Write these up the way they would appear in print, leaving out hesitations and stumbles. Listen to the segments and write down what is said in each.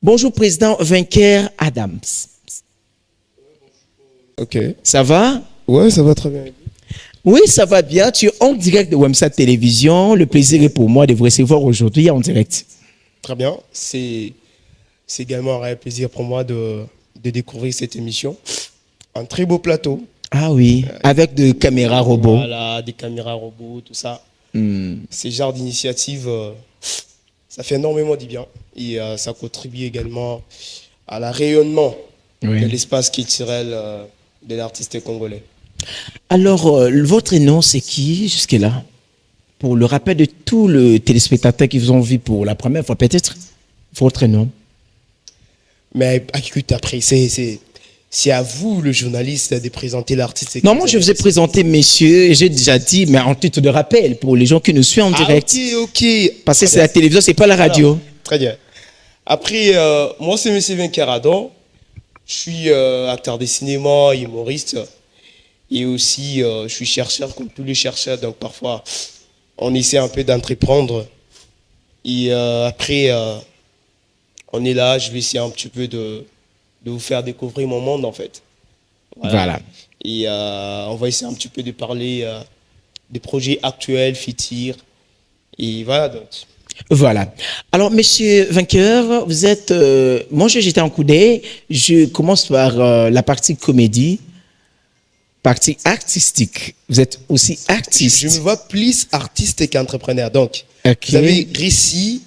Bonjour, président Vainqueur Adams. Ok. Ça va? Ouais, ça va très bien. Oui, ça va bien. Tu es en direct de Wemsat Télévision. Le plaisir est pour moi de vous recevoir aujourd'hui en direct. Très bien. C'est également un réel plaisir pour moi de découvrir cette émission. Un très beau plateau. Ah oui, avec de caméras robots. Voilà, des caméras robots, tout ça. Ces genres d'initiatives, ça fait énormément du bien. Et ça contribue également à la rayonnement de l'espace culturel de l'artiste congolais. Alors, votre nom, c'est qui jusque-là? Pour le rappel de tous les téléspectateurs qui vous ont vu pour la première fois, peut-être votre nom. Mais écoute, après, c'est à vous, le journaliste, de présenter l'artiste. Non, moi, je vous ai présenté, messieurs, et j'ai déjà dit, mais en titre de rappel, pour les gens qui nous suivent en direct. Ok. Parce que c'est la télévision, c'est pas la radio. Alors, très bien. Après, moi, c'est M. Vainqueur Adam. Je suis acteur de cinéma, humoriste. Et aussi, je suis chercheur, comme tous les chercheurs. Donc, parfois, on essaie un peu d'entreprendre. Et après, on est là. Je vais essayer un petit peu de vous faire découvrir mon monde, en fait. Voilà. Et on va essayer un petit peu de parler des projets actuels, futurs. Et voilà, donc. Voilà. Alors, monsieur Vainqueur, vous êtes... moi, j'ai jeté un coup d'œil. Je commence par la partie comédie, partie artistique. Vous êtes aussi artiste. Je me vois plus artiste qu'entrepreneur. Donc, Okay. vous avez réussi...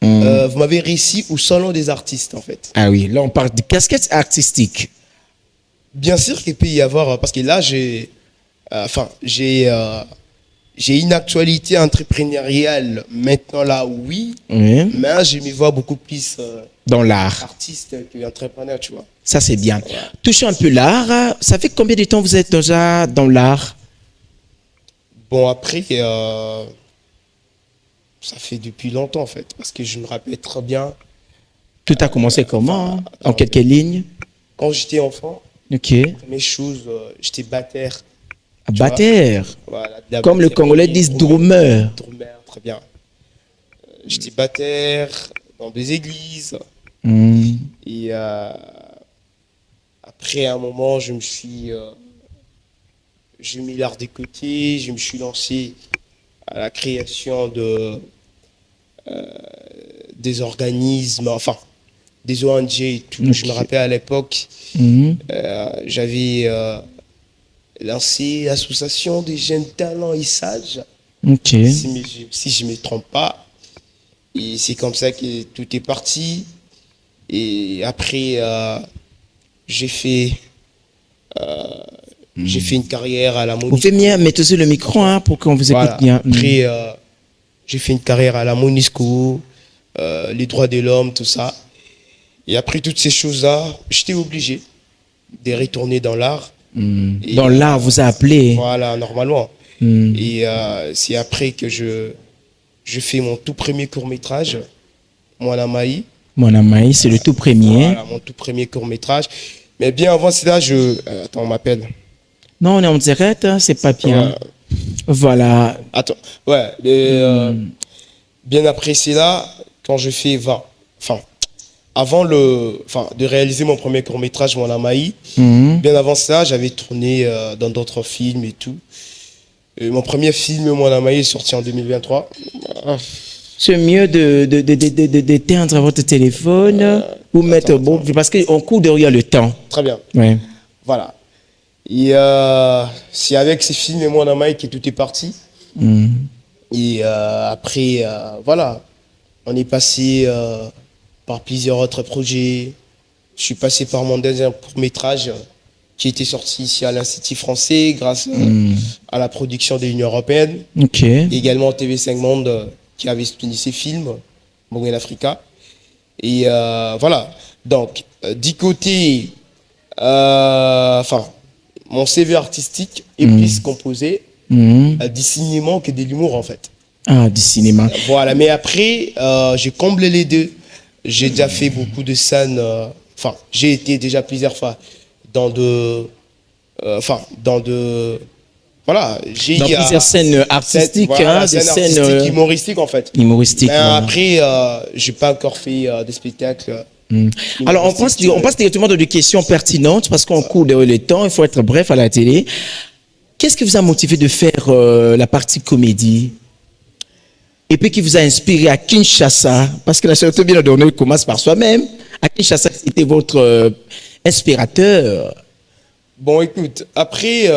vous m'avez réussi au salon des artistes, en fait. Ah oui, là, on parle de casquette artistique. Bien sûr qu'il peut y avoir... Parce que là, j'ai une actualité entrepreneuriale. Maintenant, là, oui. Oui. Mais je me vois beaucoup plus Dans l'art. artiste qu'entrepreneur, tu vois. Ça, c'est bien. Touchez un peu l'art. Ça fait combien de temps vous êtes déjà dans l'art? Bon, après... ça fait depuis longtemps, en fait. Parce que je me rappelle très bien... Tout a commencé comment? En quelques lignes? Quand j'étais enfant, Ok. mes choses, j'étais batteur. Batteur. Voilà, Comme le Congolais disent, drummer. Drummer, très bien. J'étais batteur dans des églises. Et après un moment, j'ai mis l'art de côté, je me suis lancé à la création des organismes, enfin, des ONG et tout. Je me rappelle à l'époque, j'avais lancé l'association des jeunes talents et sages. Ok. Si je ne me trompe pas. Et c'est comme ça que tout est parti. Et après, j'ai fait une carrière à la Vous faites bien, mettez le micro hein, pour qu'on vous écoute bien. Après, j'ai fait une carrière à la MONUSCO, les droits de l'homme, tout ça. Et après toutes ces choses-là, j'étais obligé de retourner dans l'art. Dans l'art, vous a appelé. Voilà, normalement. Et c'est après que je fais mon tout premier court-métrage, Mwana Mai. Mwana Mai, c'est le tout premier. Voilà, mon tout premier court-métrage. Mais bien avant cela, attends, on m'appelle. Non, on est en direct, hein, c'est pas bien. Voilà. Attends, ouais. Bien après cela, quand je fais avant de réaliser mon premier court-métrage, Mwana Mai, bien avant ça, j'avais tourné dans d'autres films et tout. Et mon premier film, Mwana Mai, est sorti en 2023. C'est mieux d'éteindre votre téléphone ou mettre bon, parce qu'on court derrière le temps. Très bien. Ouais. Voilà. Et c'est avec ces films, Mwana Mai, que tout est parti. Et après, voilà, on est passé par plusieurs autres projets. Je suis passé par mon deuxième court-métrage qui était sorti ici à l'Institut français grâce à la production de l'Union européenne. Okay. Également TV5 Monde qui avait soutenu ces films, Mongel Africa. Et voilà. Donc, du côté, mon CV artistique est plus composé du cinéma que de l'humour en fait. Ah, du cinéma. Voilà, mais après, j'ai comblé les deux. J'ai déjà fait beaucoup de scènes. J'ai été déjà plusieurs fois dans voilà, dans plusieurs scènes artistiques, voilà, des scènes humoristiques en fait. humoristiques. Mais après, j'ai pas encore fait de spectacle Alors, on passe directement dans des questions pertinentes parce qu'on court le temps, il faut être bref à la télé. Qu'est-ce qui vous a motivé de faire la partie comédie? Et puis qui vous a inspiré à Kinshasa? Parce que la charité bien ordonnée commence par soi-même. À Kinshasa, c'était votre inspirateur. Bon, écoute, après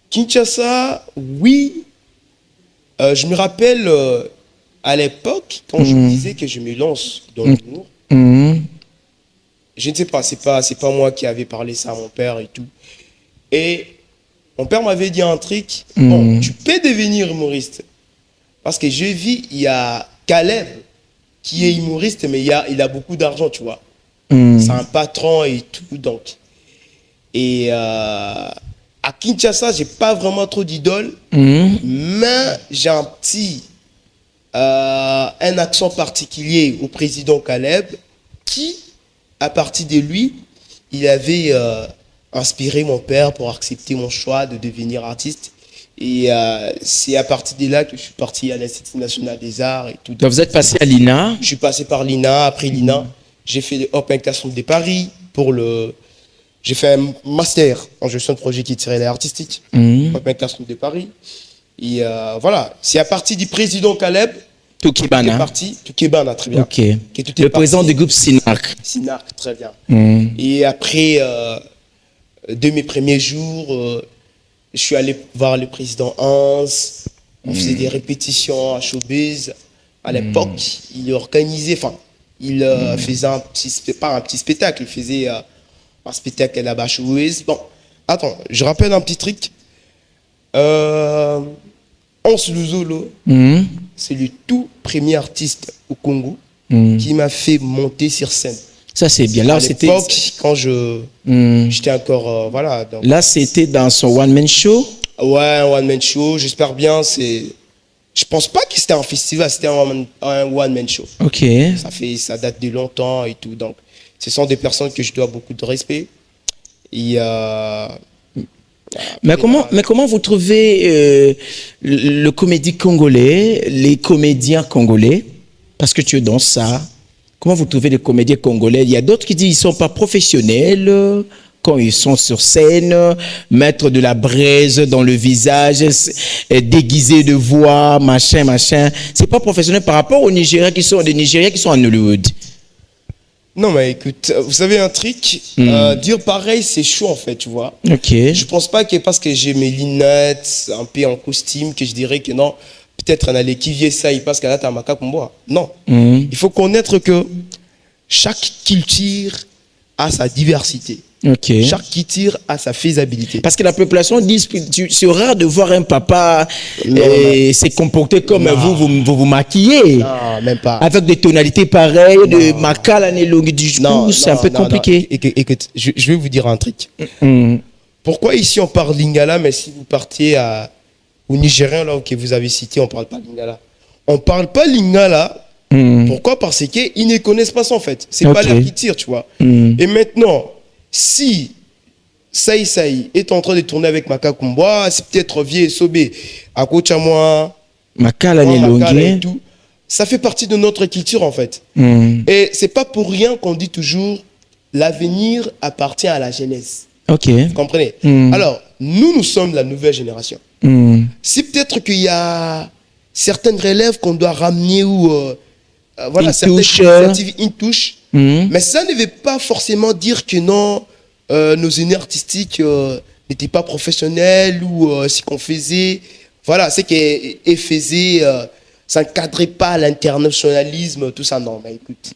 Kinshasa, oui, je me rappelle à l'époque, quand je me disais que je me lance dans l'humour, je ne sais pas, c'est pas moi qui avais parlé ça à mon père et tout. Et mon père m'avait dit un truc, bon, tu peux devenir humoriste. Parce que je vis, il y a Caleb qui est humoriste, mais il a beaucoup d'argent, tu vois. C'est un patron et tout, donc. Et à Kinshasa, j'ai pas vraiment trop d'idoles, mais j'ai un accent particulier au président Caleb qui, à partir de lui, il avait inspiré mon père pour accepter mon choix de devenir artiste. Et c'est à partir de là que je suis parti à l'Institut national des arts et tout. Donc vous êtes passé à l'INA? Je suis passé par l'INA. Après l'INA, j'ai fait le Open Classroom de Paris j'ai fait un master en gestion de projet qui tirait l'air artistique. Open Classroom de Paris. Et voilà, c'est à partir du président Caleb Toukibana. qui est parti. Toukibana, très bien. Ok. Le président du groupe SINARC. SINARC, très bien. Et après, de mes premiers jours, je suis allé voir le président Hans. On faisait des répétitions à Showbiz. À l'époque, il organisait, il faisait pas un petit spectacle, il faisait un spectacle là-bas à Showbiz. Bon, attends, je rappelle un petit truc. Hans Luzolo, c'est le tout premier artiste au Congo qui m'a fait monter sur scène. Ça, c'est bien. Là, à c'était. l'époque, quand j'étais encore. Voilà. Donc, là, c'était dans son one-man show? Ouais, un one-man show. J'espère bien. Je pense pas que c'était un festival, c'était un one-man show. Ok. Ça date de longtemps et tout. Donc, ce sont des personnes que je dois beaucoup de respect. Et. Mais comment vous trouvez le comédie congolais, les comédiens congolais? Parce que tu es dans ça. Comment vous trouvez les comédiens congolais? Il y a d'autres qui disent qu'ils ne sont pas professionnels quand ils sont sur scène, mettre de la braise dans le visage, déguiser de voix, machin. C'est pas professionnel par rapport aux Nigériens qui sont en Hollywood. Non, mais écoute, vous savez un truc, dire pareil, c'est chaud en fait, tu vois. Ok. Je pense pas que parce que j'ai mes lunettes, un peu en costume, que je dirais que non, peut-être un allé qui vient ça, il passe qu'à la tamaka combo. Non. Il faut connaître que chaque culture a sa diversité. Okay. Chaque culture a sa faisabilité. Parce que la population dit c'est rare de voir un papa se comporter comme vous maquillez. Non, même pas. Avec des tonalités pareilles, de makala longue du coup, c'est un peu compliqué. Écoute, je vais vous dire un truc. Pourquoi ici on parle lingala, mais si vous partiez au Nigérien là que vous avez cité, on parle pas lingala. On parle pas lingala. Pourquoi? Parce qu'ils ne connaissent pas ça en fait. C'est pas l'air qui tire, tu vois. Et maintenant, si Saï est en train de tourner avec Makakumba, c'est peut-être Vieux Sobé, à Kochamwa, Makala et tout. Ça fait partie de notre culture en fait. Et c'est pas pour rien qu'on dit toujours l'avenir appartient à la jeunesse. Ok. Vous comprenez? Alors, nous sommes la nouvelle génération. C'est peut-être qu'il y a certaines relèves qu'on doit ramener ou voilà, certaines initiatives, une touche. Mais ça ne veut pas forcément dire que non, nos aînés artistiques n'étaient pas professionnels ou ce qu'on faisait, voilà, ce qu'ils faisaient, ça n'encadrait pas l'internationalisme, tout ça. Non, mais écoute,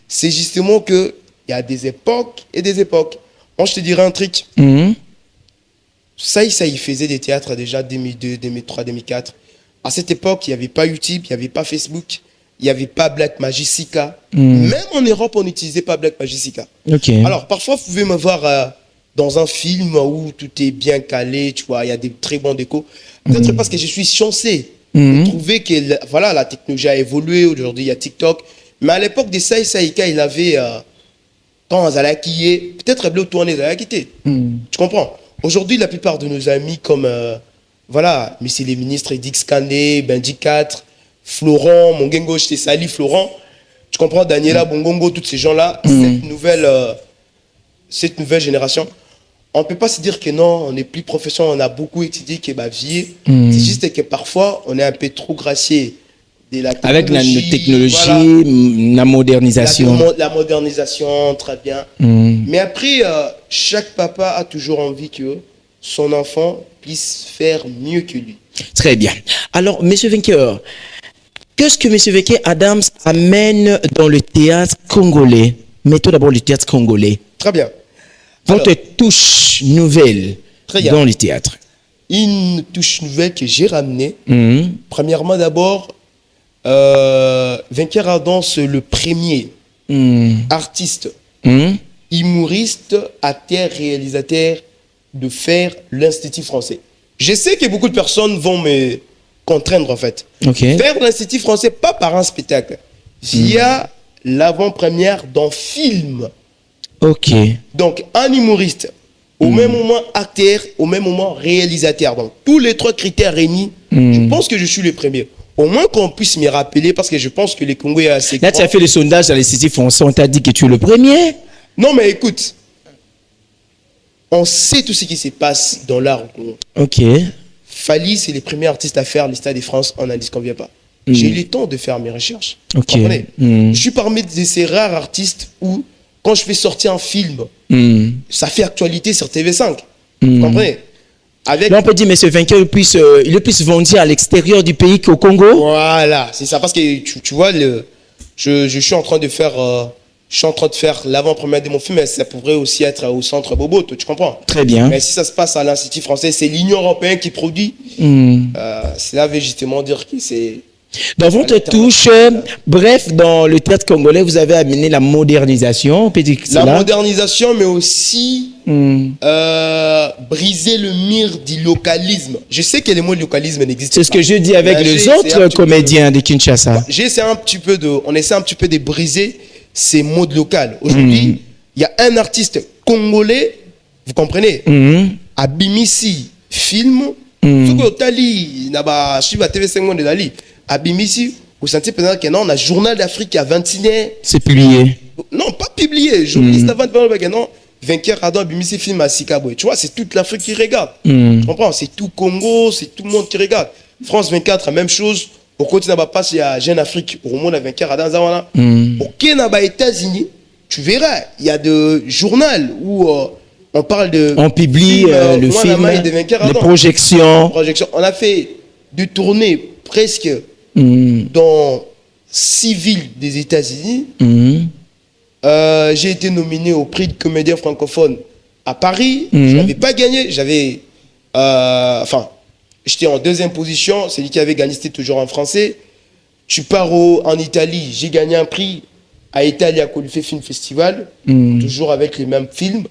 c'est justement qu'il y a des époques et des époques. Moi, je te dirais un truc. Ça, il faisait des théâtres déjà 2002, 2003, 2004. À cette époque, il n'y avait pas YouTube, il n'y avait pas Facebook. Il n'y avait pas Black Magica. Même en Europe, on n'utilisait pas Black Magica. Okay. Alors, parfois, vous pouvez me voir dans un film où tout est bien calé, tu vois, il y a des très bons décos. Peut-être parce que je suis chanceux de trouver que voilà, la technologie a évolué. Aujourd'hui, il y a TikTok. Mais à l'époque de Saïka, il avait, quand on allait quiller, peut-être bleu tourné, il allait quitter. Tu comprends? Aujourd'hui, la plupart de nos amis, comme, voilà, monsieur les ministres, Edix Kandé, Bendi 4, Florent, mon gengo, je t'ai sali, Florent. Tu comprends, Daniela Bongongo, tous ces gens-là, cette nouvelle génération. On ne peut pas se dire que non, on est plus professionnel, on a beaucoup étudié, que bah, vie. C'est juste que parfois, on est un peu trop gracié de la technologie. Avec la technologie, voilà. la modernisation. La modernisation, très bien. Mais après, chaque papa a toujours envie que son enfant puisse faire mieux que lui. Très bien. Alors, Monsieur Vainqueur, qu'est-ce que Monsieur Vainqueur Adams amène dans le théâtre congolais? Mettons d'abord le théâtre congolais. Très bien. Votre touche nouvelle dans le théâtre. Une touche nouvelle que j'ai ramenée. Premièrement, d'abord, Vainqueur Adams, le premier artiste, humoriste, acteur, réalisateur de faire l'Institut français. Je sais que beaucoup de personnes vont me contraindre en fait. Faire l'Institut français, pas par un spectacle, via l'avant-première d'un film. Donc, un humoriste, au même moment acteur, au même moment réalisateur. Donc, tous les trois critères réunis, je pense que je suis le premier. Au moins qu'on puisse me rappeler, parce que je pense que les Congolais sont assez Là, tu as fait le sondage dans l'Institut français, on t'a dit que tu es le premier. Non, mais écoute, on sait tout ce qui se passe dans l'art au Congo. Fally, c'est les premiers artistes à faire l'Histoire de France, on n'en disconvient pas. J'ai eu le temps de faire mes recherches. Vous comprenez? Je suis parmi de ces rares artistes où, quand je fais sortir un film, ça fait actualité sur TV5. Vous comprenez? Là, on peut dire, mais ce vainqueur, il est plus vendu à l'extérieur du pays qu'au Congo. Voilà, c'est ça. Parce que tu vois, je suis en train de faire, l'avant-première de mon film, mais ça pourrait aussi être au Centre Bobo, tu comprends? Très bien. Mais si ça se passe à l'Institut français, c'est l'Union européenne qui produit. Cela veut justement dire que c'est... Dans votre touche, bref, dans le théâtre congolais, vous avez amené la modernisation. On peut dire que la modernisation, mais aussi briser le mur du localisme. Je sais que le mot localisme n'existe pas. C'est ce que je dis avec les autres comédiens de Kinshasa. On essaie un petit peu de briser ces mots local. Aujourd'hui, il y a un artiste congolais, vous comprenez, Abimisi Film, ce que Tali, n'a suivi la TV5 monde de Dali. Abimisi, vous sentez peut-être que non, on a Journal d'Afrique à 26. C'est publié. Non, pas publié. Journaliste à 26, non. Vainqueur Adam Abimisi film à Sikabwe. Tu vois, c'est toute l'Afrique qui regarde. Tu comprends? C'est tout Congo, c'est tout le monde qui regarde. France 24, la même chose. Au côté n'a pas, il y a Jeune Afrique. Au monde, Vainqueur Adam Zawana. Au Kenya, États-Unis, tu verras, il y a de journaux où on parle de. On publie le film, les projections. On a fait des tournées presque dans 6 villes des États-Unis. J'ai été nominé au prix de comédien francophone à Paris. Je n'avais pas gagné. J'avais, j'étais en 2e position. Celui qui avait gagné, c'était toujours en français. Tu pars en Italie. J'ai gagné un prix à Italie à Colifé Film Festival, toujours avec les mêmes films.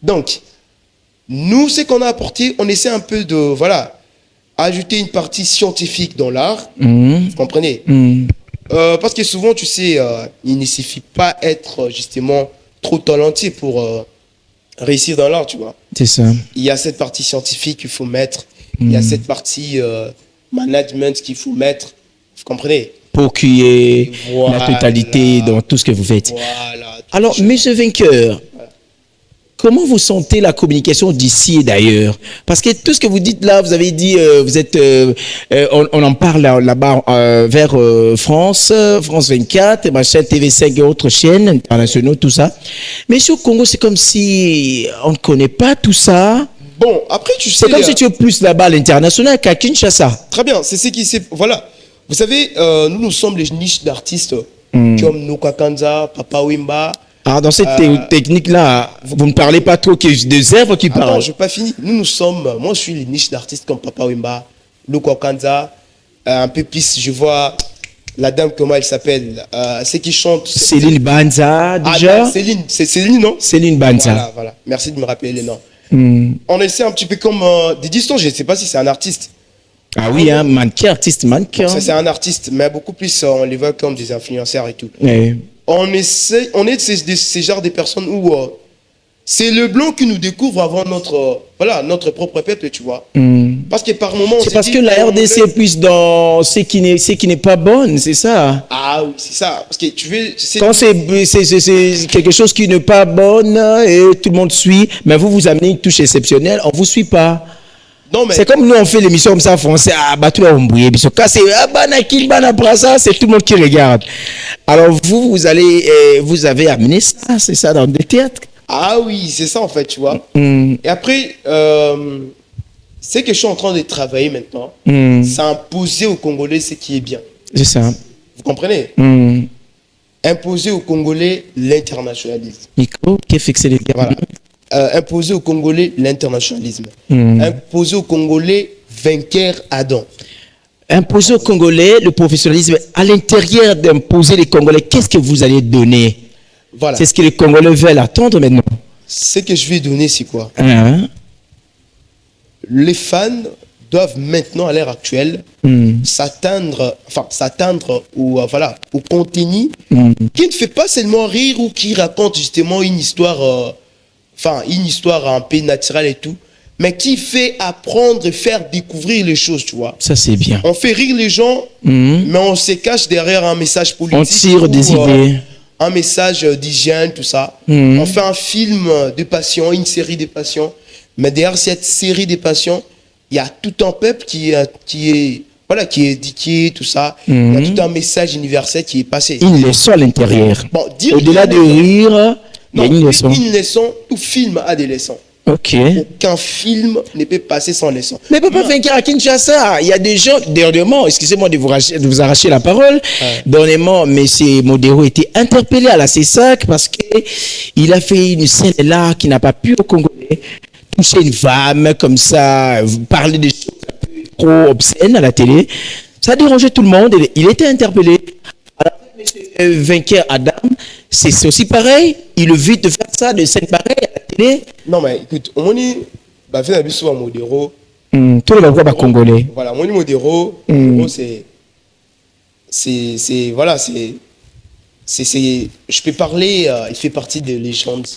Donc, nous, ce qu'on a apporté, on essaie un peu de, ajouter une partie scientifique dans l'art. Vous comprenez? Parce que souvent, tu sais, il ne suffit pas être justement trop talentueux pour réussir dans l'art, tu vois. C'est ça. Il y a cette partie scientifique qu'il faut mettre. Il y a cette partie management qu'il faut mettre. Vous comprenez? Pour qu'il y ait la totalité dans tout ce que vous faites. Alors, monsieur Vainqueur, comment vous sentez la communication d'ici et d'ailleurs? Parce que tout ce que vous dites là, vous avez dit, vous êtes, on en parle là-bas vers France 24, ma chaîne TV5 et autres chaînes internationales, tout ça. Mais sur le Congo, c'est comme si on ne connaît pas tout ça. Bon, après, tu sais... C'est comme si tu es plus là-bas à l'international qu'à Kinshasa. Très bien, c'est ce qui s'est... Voilà. Vous savez, nous sommes les niches d'artistes comme Nokakanza, Papa Wimba. Alors, dans cette technique-là, vous ne parlez pas trop que des œuvres qui parlent. Non, je n'ai pas fini. Moi, je suis les niches d'artistes comme Papa Wimba, Nokakanza, un peu plus, je vois la dame, comment elle s'appelle, c'est qui chante. Céline Banza, déjà. C'est Céline, non? Céline Banza. Voilà. Merci de me rappeler les noms. On essaie un petit peu comme des distances, je ne sais pas si c'est un artiste. Ah oui, mannequin. C'est un artiste, mais beaucoup plus, on les voit comme des influenceurs et tout. On est de ces genres de personnes où c'est le blanc qui nous découvre avant notre propre peuple, tu vois. Parce que par moment, C'est parce que la RDC est plus dans ce qui n'est pas bon, c'est ça. Ah oui, c'est ça. Parce que tu veux. Quand c'est quelque chose qui n'est pas bon et tout le monde suit, mais vous amenez une touche exceptionnelle, on ne vous suit pas. Non, mais... C'est comme nous, on fait l'émission comme ça en français. Ah, bah, tu vas embrouiller. Quand c'est c'est tout le monde qui regarde. Alors, vous avez amené ça, c'est ça, dans des théâtres. Ah oui, c'est ça en fait, tu vois. Et après, c'est que je suis en train de travailler maintenant. C'est imposer aux Congolais ce qui est bien. C'est ça. Vous comprenez? Imposer aux Congolais l'internationalisme. Micro, qui est fixé les gars. Voilà. Imposer aux Congolais l'internationalisme. Imposer aux Congolais vainqueur Adam. Imposer aux Congolais le professionnalisme. À l'intérieur d'imposer les Congolais, qu'est-ce que vous allez donner? Voilà. C'est ce que les Congolais veulent attendre maintenant. Ce que je vais donner, c'est quoi? Les fans doivent maintenant, à l'heure actuelle, s'attendre au contenu qui ne fait pas seulement rire ou qui raconte justement une histoire, une histoire un peu naturelle et tout, mais qui fait apprendre et faire découvrir les choses, tu vois. Ça, c'est bien. On fait rire les gens, mais on se cache derrière un message politique. On tire des idées. Un message d'hygiène, tout ça. On fait un film de passion, une série de passion. Mais derrière cette série de passion, il y a tout un peuple qui est éduqué, tout ça. Il y a tout un message universel qui est passé. Une leçon à l'intérieur. Bon, au-delà de rire, il y a une leçon. Une leçon, tout film a des leçons. Ok. Aucun film ne peut passer sans leçon. Mais papa Vainqueur à Kinshasa, il y a des gens, dernièrement, excusez-moi de vous arracher la parole, dernièrement, M. Modero était interpellé à la CESAC parce qu'il a fait une scène là qui n'a pas pu au Congolais toucher une femme comme ça, parler des choses un peu trop obscènes à la télé. Ça a dérangé tout le monde, il était interpellé. Alors, M. Vainqueur Adam, c'est aussi pareil, il évite de faire ça, de scènes pareilles à la télé. Non, mais écoute, on est fait un bisou à Modero. Tout le monde voit congolais. Voilà, mon Modero, c'est je peux parler, il fait partie des légendes.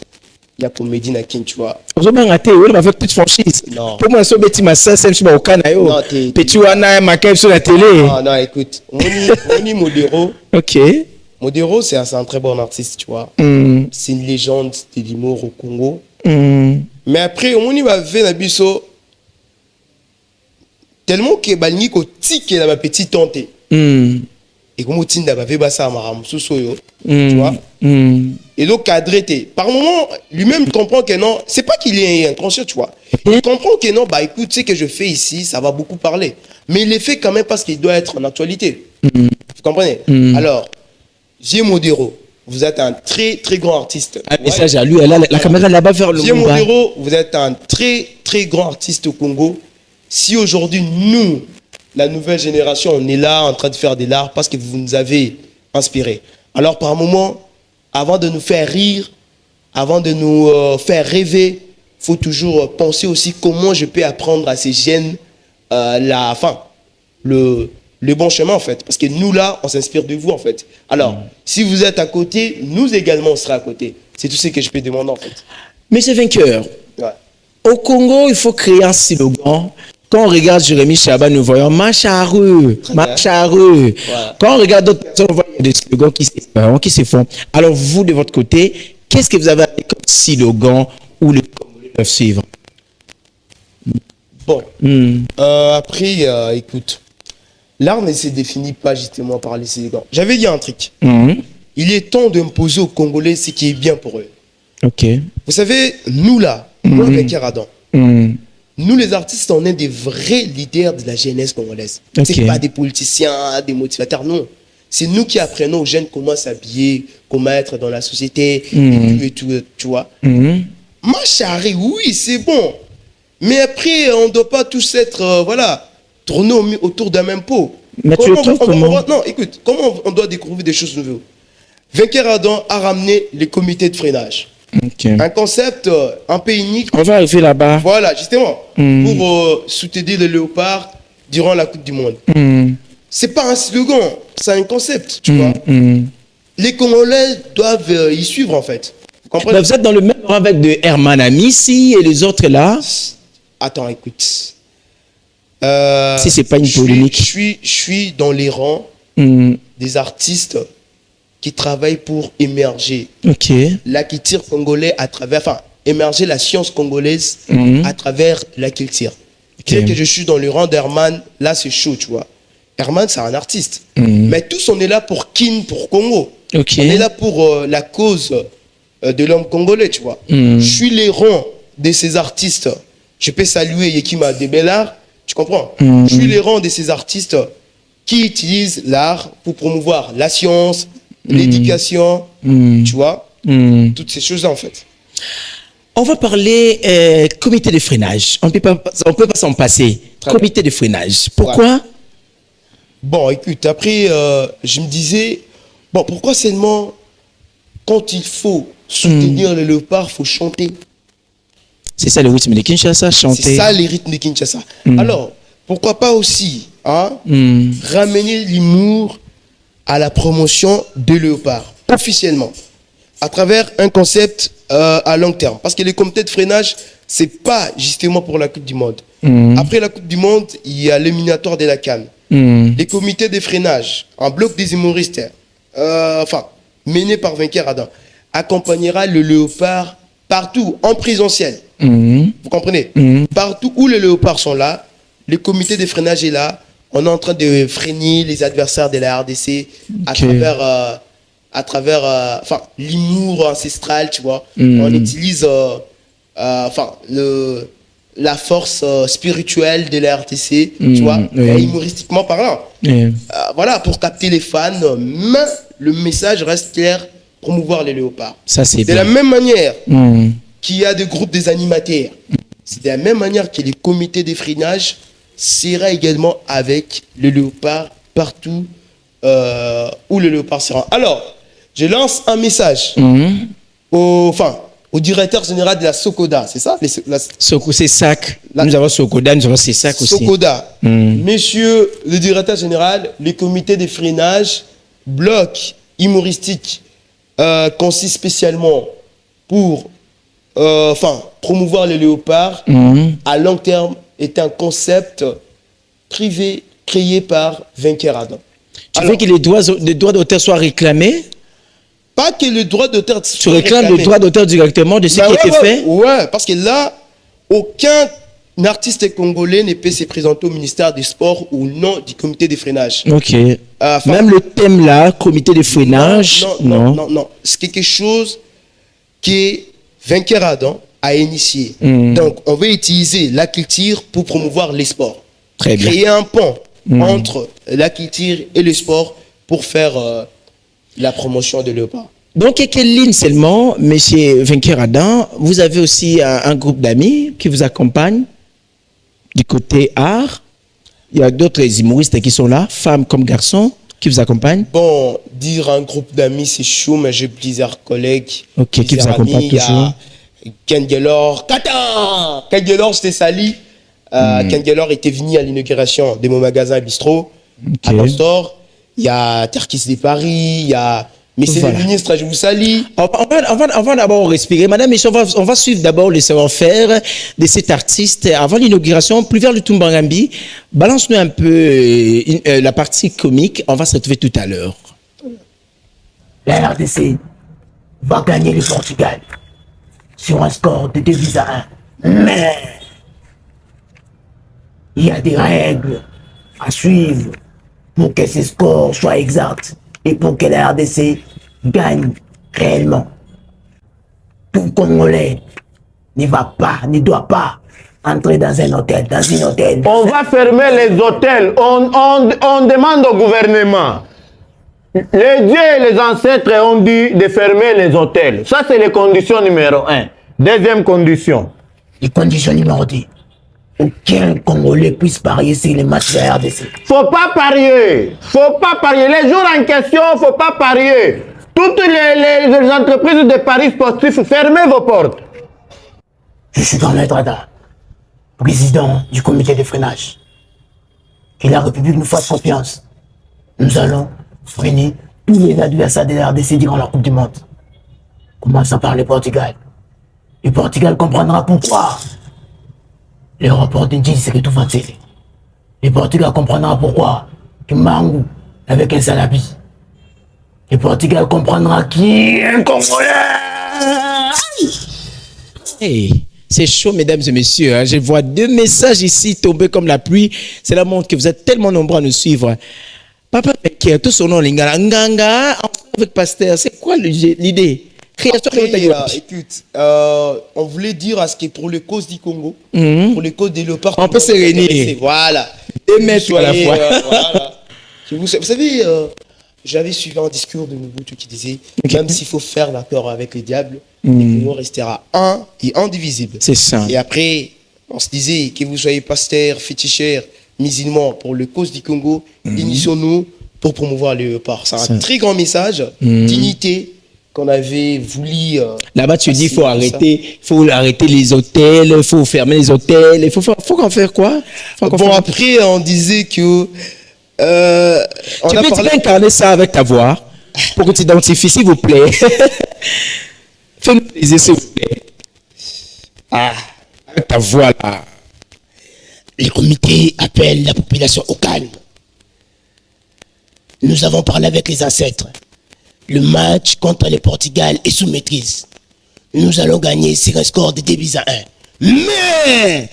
Il y a comédie na kin, tu vois. Vous avez raté, vous avez toute franchise. Non. Pour moi, c'est petit massa, c'est au Canayo. Non, petit wana maquette sur la télé. Non, écoute, mon Modero. Ok. Modero, c'est un très bon artiste, tu vois. C'est une légende de l'humour au Congo. Mais après, on y va faire la biso tellement que balni ko tique la ma petite tante. Et comme Tinda va faire ça à Maram Sosoyo, tu vois. Et donc cadré. Par moment, lui-même comprend que non, c'est pas qu'il est inconscient, tu vois. Il comprend que non, bah écoute, ce que je fais ici, ça va beaucoup parler. Mais il le fait quand même parce qu'il doit être en actualité. Vous comprenez? Alors, J. Modero, vous êtes un très très grand artiste. Un message à lui, la caméra là-bas vers le J. Modero, vous êtes un très très grand artiste au Congo. Si aujourd'hui, nous, la nouvelle génération, on est là en train de faire de l'art parce que vous nous avez inspiré. Alors par moment, avant de nous faire rire, avant de nous faire rêver, il faut toujours penser aussi comment je peux apprendre à ces jeunes le bon chemin en fait. Parce que nous là, on s'inspire de vous en fait. Alors, si vous êtes à côté, nous également on sera à côté. C'est tout ce que je peux demander en fait. Monsieur Vainqueur, au Congo, il faut créer un slogan. Quand on regarde Jérémy Chaban, nous voyons Machareux. Voilà. Quand on regarde d'autres personnes, on voit des slogans qui se font. Alors vous, de votre côté, qu'est-ce que vous avez comme slogan où les Congolais peuvent suivre? Bon, après, écoute, l'art ne se définit pas justement par les slogans. J'avais dit un truc. Il est temps d'imposer aux Congolais ce qui est bien pour eux. Ok. Vous savez, nous là, moi avec Karadan, nous les artistes, on est des vrais leaders de la jeunesse congolaise. C'est pas des politiciens, des motivateurs, non. C'est nous qui apprenons aux jeunes comment s'habiller, comment être dans la société, et tout, tu vois. Ma chérie, oui, c'est bon. Mais après, on ne doit pas tous être, tournés autour d'un même pot. Mais tu le trouves comment? Non, écoute, comment on doit découvrir des choses nouvelles? Vainqueur Adam a ramené les comités de freinage. Un concept un peu unique. On va arriver là-bas. Voilà, justement, pour soutenir le léopard durant la Coupe du Monde. C'est pas un slogan, c'est un concept, tu vois. Les Congolais doivent y suivre en fait. Vous comprenez? Mais vous êtes dans le même rang avec de Herman Amissi et les autres là. Attends, écoute. Si c'est pas une polémique. Je suis dans les rangs des artistes qui travaillent pour émerger Ok. la culture congolaise à travers, enfin, émerger la science congolaise à travers la culture. Dire que je suis dans le rang d'Herman, là c'est chaud, tu vois. Herman, c'est un artiste. Mais tous, on est là pour Kin, pour Congo. Ok. On est là pour la cause de l'homme congolais, tu vois. Je suis les rangs de ces artistes. Je peux saluer Yekima Debelar, tu comprends? Je suis les rangs de ces artistes qui utilisent l'art pour promouvoir la science, l'éducation, tu vois, toutes ces choses-là, en fait. On va parler comité de freinage. On peut pas s'en passer. Comité de freinage. Pourquoi? Bon, écoute, après, je me disais, bon, pourquoi seulement quand il faut soutenir le léopard, il faut chanter? C'est ça le rythme de Kinshasa, chanter. C'est ça les rythmes de Kinshasa. Alors, pourquoi pas aussi ramener l'humour à la promotion de léopard, officiellement, à travers un concept à long terme. Parce que les comités de freinage, c'est pas justement pour la Coupe du Monde. Après la Coupe du Monde, il y a l'éliminatoire de la CAN. Les comités de freinage, un bloc des humoristes, mené par Vainqueur Adam, accompagnera le léopard partout, en présentiel. Vous comprenez? Partout où les léopards sont là, le comité de freinage est là. On est en train de freiner les adversaires de la RDC à travers l'humour ancestral, tu vois. On utilise la force spirituelle de la RDC, tu vois, humoristiquement parlant. Voilà, pour capter les fans, mais le message reste clair, promouvoir les léopards. Ça, c'est de la même manière qu'il y a des groupes des animateurs, c'est de la même manière que les comités de freinage sera également avec le léopard partout où le léopard sera. Alors, je lance un message au directeur général de la Sokoda, c'est ça? C'est SAC. Nous avons Sokoda, nous avons SAC aussi. Sokoda. Monsieur le directeur général, le comité de freinage, bloc humoristique, consiste spécialement pour promouvoir les léopards à long terme, est un concept privé créé par Vainqueur Adam. Tu veux que les droits d'auteur soient réclamés? Pas que le droit d'auteur soit Tu réclames le droit d'auteur directement de ce qui était fait? Ouais, parce que là, aucun artiste congolais ne peut se présenter au ministère des Sports ou non du comité de freinage. Ok. Même le thème là, comité de freinage? Non. C'est quelque chose que Vainqueur Adam a initié. Donc, on veut utiliser la culture pour promouvoir les sports. Très bien. Créer un pont entre la culture et le sport pour faire la promotion de léopard. Donc, quelle ligne seulement, monsieur Vainqueur Adam, vous avez aussi un groupe d'amis qui vous accompagnent du côté art. Il y a d'autres humoristes qui sont là, femmes comme garçons, qui vous accompagnent. Bon, dire un groupe d'amis, c'est chaud, mais j'ai plusieurs collègues. Ok, qui vous accompagnent toujours. Ken Gelor, Ken Gelor, je t'ai sali. Ken Gelor était venu à l'inauguration de mon magasin Bistro à Pastor. Il y a Terkis de Paris, il y a Monsieur le ministre, je vous salue. On va d'abord respirer. Madame, on va suivre d'abord le savoir-faire de cet artiste avant l'inauguration, plus vers le Tumbangambi. Balance-nous un peu la partie comique. On va se retrouver tout à l'heure. La RDC va gagner le Portugal sur un score de 2-1. Mais il y a des règles à suivre pour que ces scores soient exacts et pour que la RDC gagne réellement. Tout Congolais ne doit pas entrer dans un hôtel, On va fermer les hôtels. On demande au gouvernement. Les dieux et les ancêtres ont dit de fermer les hôtels. Ça, c'est les conditions numéro 1. Deuxième condition. Les conditions numéro 2. Aucun Congolais puisse parier sur les matchs de la RDC. Faut pas parier. Les jours en question, faut pas parier. Toutes les entreprises de paris sportifs, fermez vos portes. Je suis dans Maître Adam, président du comité de freinage. Que la République nous fasse confiance. Nous allons freiner tous les adversaires de la RDC durant la Coupe du Monde. commençant par le Portugal. Le Portugal comprendra pourquoi. Le reporting dit c'est que tout va tirer. Le Portugal comprendra pourquoi que Mangou avec un salabi. Le Portugal comprendra qui est un Congolais. Hey, c'est chaud, mesdames et messieurs. Hein. Je vois 2 messages ici tomber comme la pluie. Cela montre que vous êtes tellement nombreux à nous suivre. Papa, tout son nom, Lingala, Nganga, avec Pasteur, c'est quoi l'idée? Après, écoute, on voulait dire à ce qui est pour les causes du Congo, pour les causes des léopards. On peut se réunir. Voilà. 2 mètres à la fois. Voilà. Vous savez, j'avais suivi un discours de Mobutu qui disait, même s'il faut faire l'accord avec le diable, le Congo restera un et indivisible. C'est ça. Et après, on se disait que vous soyez pasteur, féticheur, musulman pour le cause du Congo, initions-nous pour promouvoir les léopards. C'est un très grand message, dignité, qu'on avait voulu... Là-bas, tu dis, il faut arrêter les hôtels, il faut fermer les hôtels, il faut qu'on fasse quoi? Bon, après, on disait que... tu peux incarner ça avec ta voix pour que tu t'identifies, s'il vous plaît. Fais-nous plaisir, s'il vous plaît. Ah, avec ta voix, là. Le comité appelle la population au calme. Nous avons parlé avec les ancêtres. Le match contre le Portugal est sous maîtrise. Nous allons gagner sur un score de 2-1. Mais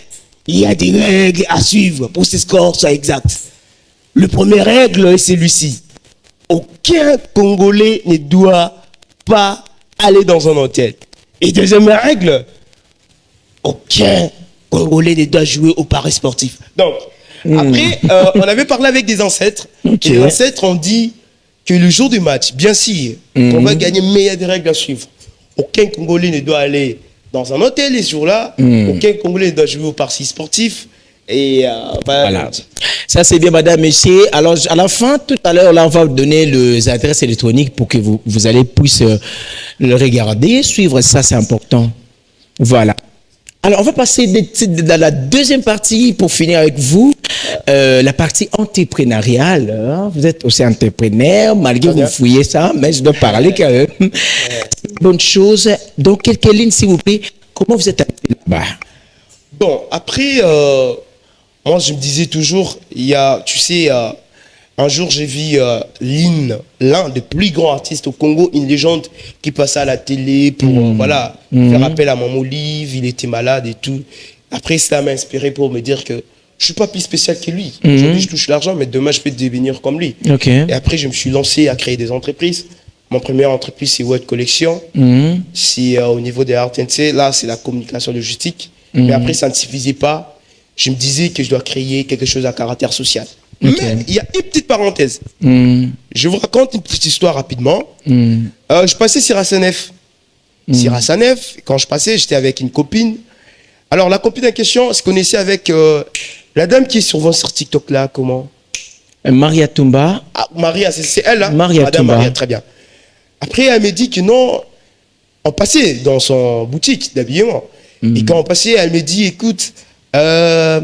il y a des règles à suivre pour que ce score soit exact. Le premier règle est celui-ci. Aucun Congolais ne doit pas aller dans un hôtel. Et deuxième règle, aucun Congolais ne doit jouer au paris sportif. Donc, après, on avait parlé avec des ancêtres. Et les ancêtres ont dit que le jour du match, bien sûr, on va gagner, mais il y a des règles à suivre. Aucun Congolais ne doit aller dans un hôtel les jours-là. Aucun Congolais ne doit jouer au paris sportif. Et voilà. Ça, c'est bien, madame, messieurs. Alors, à la fin, tout à l'heure, là, on va vous donner les adresses électroniques pour que vous allez puissiez le regarder, suivre ça, c'est important. Voilà. Alors, on va passer dans la deuxième partie pour finir avec vous, la partie entrepreneuriale. Hein. Vous êtes aussi entrepreneur, malgré que vous fouillez ça, mais je dois parler quand même. C'est une bonne chose. Donc, quelques lignes, s'il vous plaît. Comment vous êtes arrivé là-bas? Bon, après, moi, je me disais toujours, il y a, tu sais, un jour, j'ai vu Lynn, l'un des plus grands artistes au Congo, une légende qui passait à la télé pour voilà, faire appel à mon Olive, il était malade et tout. Après, cela m'a inspiré pour me dire que je suis pas plus spécial que lui. Aujourd'hui, je touche l'argent, mais demain, je peux devenir comme lui. Okay. Et après, je me suis lancé à créer des entreprises. Mon première entreprise, c'est Word Collection. C'est au niveau des RTNC. Là, c'est la communication logistique. Mais après, ça ne suffisait pas. Je me disais que je dois créer quelque chose à caractère social. Okay. Mais il y a une petite parenthèse. Je vous raconte une petite histoire rapidement. Je passais sur Assanef. Sur Assanef, quand je passais, j'étais avec une copine. Alors, la copine en question se connaissait avec la dame qui est souvent sur TikTok là, comment? Maria Tumba. Ah, Maria, c'est elle là? Maria Madame Tumba. Maria, très bien. Après, elle me dit que non, on passait dans son boutique d'habillement. Et quand on passait, elle me dit, écoute, la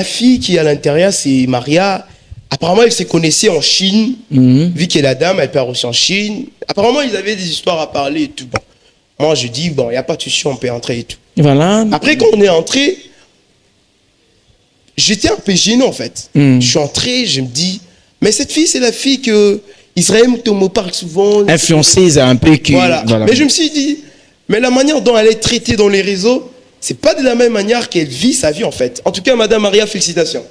fille qui est à l'intérieur, c'est Maria. Apparemment, elle se connaissait en Chine. Vu que la dame, elle part aussi en Chine. Apparemment, ils avaient des histoires à parler et tout. Bon. Moi, je dis, bon, il n'y a pas de souci, on peut entrer et tout. Voilà. Après, quand on est entré, j'étais un peu gêné, en fait. Je suis entré, je me dis, mais cette fille, c'est la fille que Israël Moutomo parle souvent. Influenceuse un peu. Voilà. Mais je me suis dit, mais la manière dont elle est traitée dans les réseaux, c'est pas de la même manière qu'elle vit sa vie, en fait. En tout cas, Madame Maria, félicitations.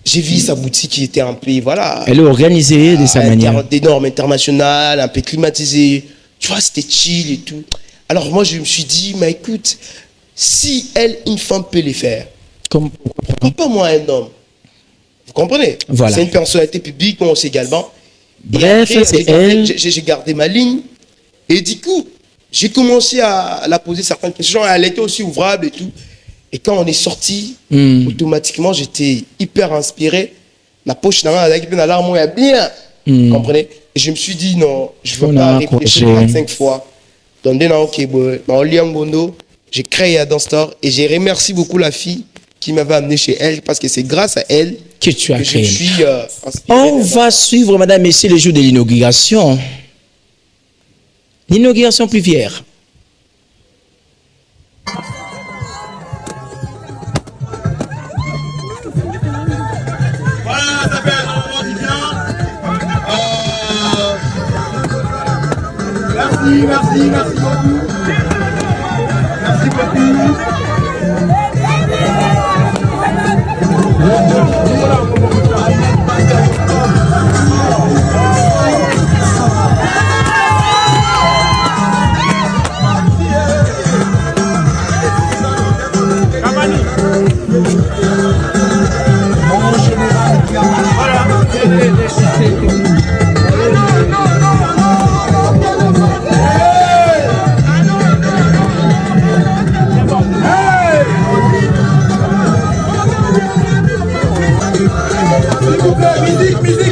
J'ai vu sa boutique qui était un peu, voilà. Elle est organisée de sa manière. Des normes internationales, un peu climatisée. Tu vois, c'était chill et tout. Alors moi, je me suis dit, mais écoute, si elle, une femme peut les faire, pourquoi pas moi, un homme? Vous comprenez? Voilà. C'est une personnalité publique, moi aussi également. Bref, c'est elle. J'ai gardé ma ligne. Et du coup, j'ai commencé à la poser certaines questions. Elle était aussi ouvrable et tout. Et quand on est sorti, automatiquement, j'étais hyper inspiré. La poche dans la larme, il bien. Vous comprenez? Et je me suis dit, non, je ne veux pas réfléchir 25 fois. J'ai créé un Dance Store et j'ai remercié beaucoup la fille qui m'avait amené chez elle parce que c'est grâce à elle que tu as créé. Je suis inspiré. On va suivre, madame, messieurs, les jours de l'inauguration. L'inauguration pluvière. Voilà, ça fait un moment du bien. Merci beaucoup. Merci beaucoup.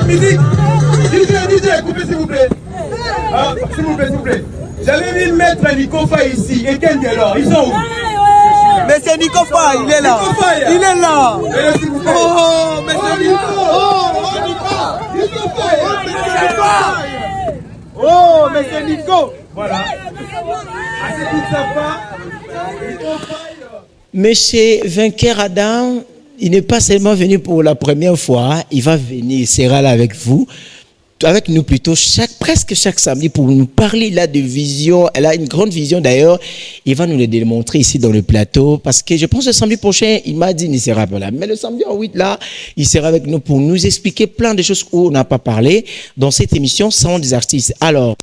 Musique. DJ, coupez s'il vous plaît. Ah, s'il vous plaît. J'avais mis mettre Nico Faye ici et Ken Delors. Ils sont où? Mais c'est Nico Faye, il est là. Nico Faye. Il est là. S'il vous plaît. Oh, mais c'est Nico. Nico Faye. Oh, mais c'est Nico. Voilà. Assez tout sympa. Nico Faye. Monsieur Vainqueur Adam, il n'est pas seulement venu pour la première fois, il va venir, il sera là avec vous, avec nous plutôt presque chaque samedi pour nous parler là de vision. Elle a une grande vision d'ailleurs, il va nous le démontrer ici dans le plateau parce que je pense que le samedi prochain, il m'a dit qu'il ne sera pas là. Mais le samedi en 8 là, il sera avec nous pour nous expliquer plein de choses où on n'a pas parlé dans cette émission Salon des artistes. Alors,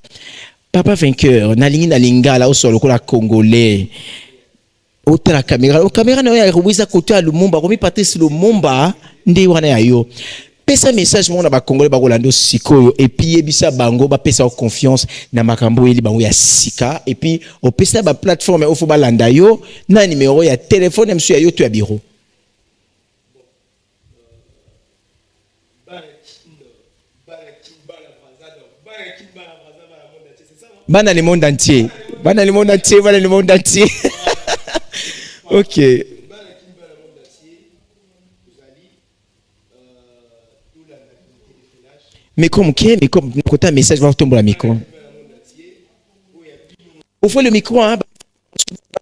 Papa Vainqueur, Nalingi Nalinga là au sol, le Congolais. Ota la caméra na ya ruiza côté à Lumumba komi Patrice Lumumba ndi wana ya yo pesa message mona ba congolais ba kolando sikoyo et puis ebisa bango ba pesa confiance na makambo eli bango ya sika et puis au pesa ba plateforme au fo ba landa yo na numéro ya téléphone monsieur ya yo to ya bureau bana le monde entier Ok. Mais comme côté un message va tomber le micro. Au fond le micro hein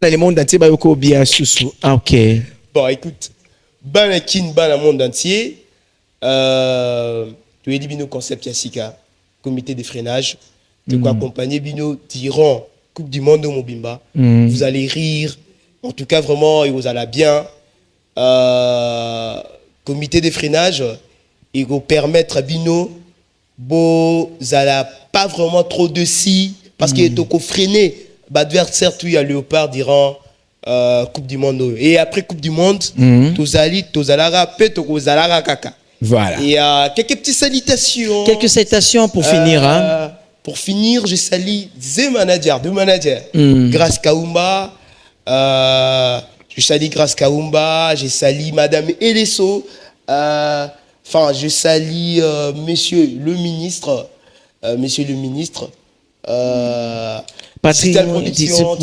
dans le monde entier ba ko bien sous. Ah OK. Bon, écoute, Banakin dans le monde entier, tu as dit Bino Concept Yassika, comité de freinage, de quoi accompagner Bino durant Coupe du Monde au Mobimba. Vous allez rire, en tout cas vraiment, il vous allez bien. Comité de freinage, il va permettre à Bino, vous n'allez pas vraiment trop de si, parce qu'il est au freiner, l'adversaire, il y a Léopard durant Coupe du Monde. Et après Coupe du Monde, tous allez rapper, tous allez caca. Voilà. Et quelques petites salutations. Quelques salutations pour finir. Hein? Pour finir, je salue deux managers. Grace Kaumba, je salue Grace Kaumba, je salue Madame Elesso, je salue Monsieur le ministre, Patrick Production,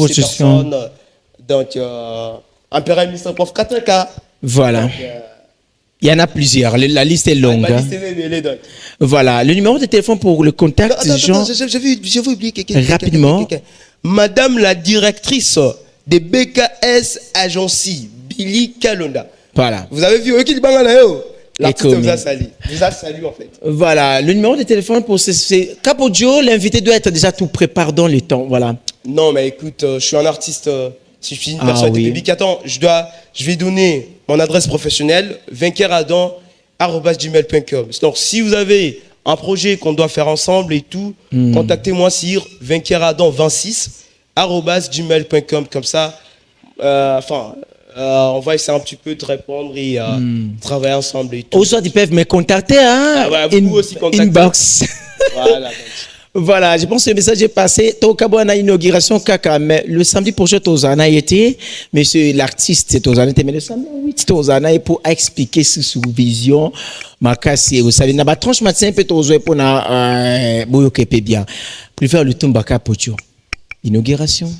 donc Impérial Ministre Prof Kataka. Voilà. Donc, il y en a plusieurs, la liste est longue. La liste est longue. Voilà, le numéro de téléphone pour le contact. J'avais oublié quelqu'un. Rapidement. Madame la directrice de BKS Agency, Billy Kalonda. Voilà. Vous avez vu, l'artiste vous a salué en fait. Voilà, le numéro de téléphone pour Capodio, l'invité doit être déjà tout prêt, pardon le temps, voilà. Non, mais écoute, je suis un artiste, si je suis une personne publique, attends, je vais donner mon adresse professionnelle, vainqueuradam@gmail.com. Donc, si vous avez un projet qu'on doit faire ensemble et tout, contactez-moi sur vainqueuradam26@gmail.com. Comme ça, on va essayer un petit peu de répondre et travailler ensemble et tout. Aux autres, ils peuvent me contacter, hein? Vous aussi contactez. Inbox. Voilà. Voilà, je pense que le message est passé. Tokabo a inauguration kaka, mais le samedi prochain, Tozana été, monsieur l'artiste, c'est Tozana été, mais le samedi 8, Tozana est pour expliquer sous vision, makasi, vous savez, n'a pas tranche matin, peut Tozo pour na, boyokepe bien. Plus faire le tumbaka pocho. Inauguration.